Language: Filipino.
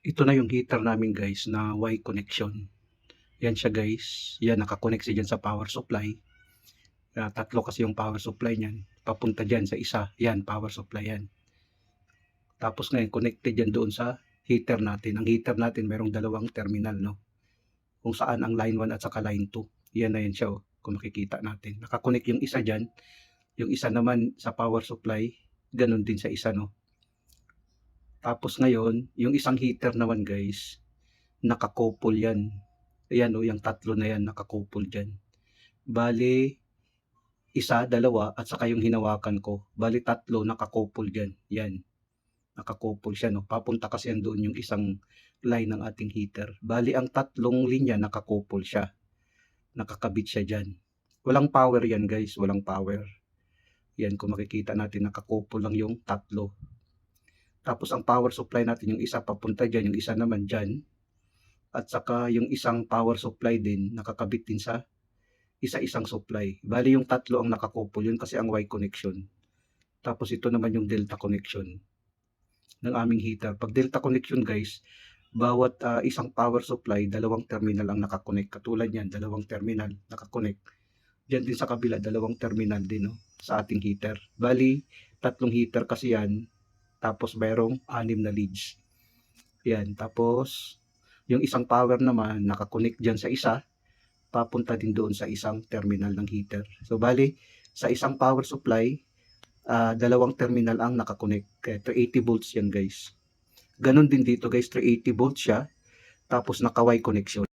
Ito na yung heater namin guys na Y connection. Yan siya guys. Yan, nakakonect siya dyan sa power supply. Tatlo kasi yung power supply niyan. Papunta dyan sa isa. Yan, power supply yan. Tapos ngayon, connected yan doon sa heater natin. Ang heater natin merong dalawang terminal, no? Kung saan ang line 1 at saka line 2. Yan na yan siya, oh, kung makikita natin. Nakakonect yung isa dyan. Yung isa naman sa power supply. Ganun din sa isa, no? Tapos ngayon, yung isang heater naman guys, nakakouple yan. Ayan o, yung tatlo na yan, nakakouple dyan. Bali, isa, dalawa, at saka yung hinawakan ko. Bali, tatlo, nakakouple dyan. Yan, nakakouple siya, no? Papunta kasi yan doon yung isang line ng ating heater. Bali, ang tatlong linya, nakakouple siya. Nakakabit siya dyan. Walang power yan guys, walang power. Yan, kung makikita natin, nakakouple lang yung tatlo. Tapos ang power supply natin, yung isa papunta dyan, yung isa naman dyan. At saka yung isang power supply din, nakakabit din sa isa-isang supply. Bali yung tatlo ang nakakouple, yun kasi ang Y connection. Tapos ito naman yung delta connection ng aming heater. Pag delta connection guys, bawat isang power supply, dalawang terminal ang nakakonect. Katulad yan, dalawang terminal nakakonect. Diyan din sa kabila, dalawang terminal din, no, sa ating heater. Bali, tatlong heater kasi yan. Tapos mayroong 6 na leads. Yan, tapos yung isang power naman nakakonect dyan sa isa, papunta din doon sa isang terminal ng heater. So bali, sa isang power supply, dalawang terminal ang nakakonect. Kaya 380 volts yan guys. Ganon din dito guys, 380 volts siya. Tapos naka-Y connection.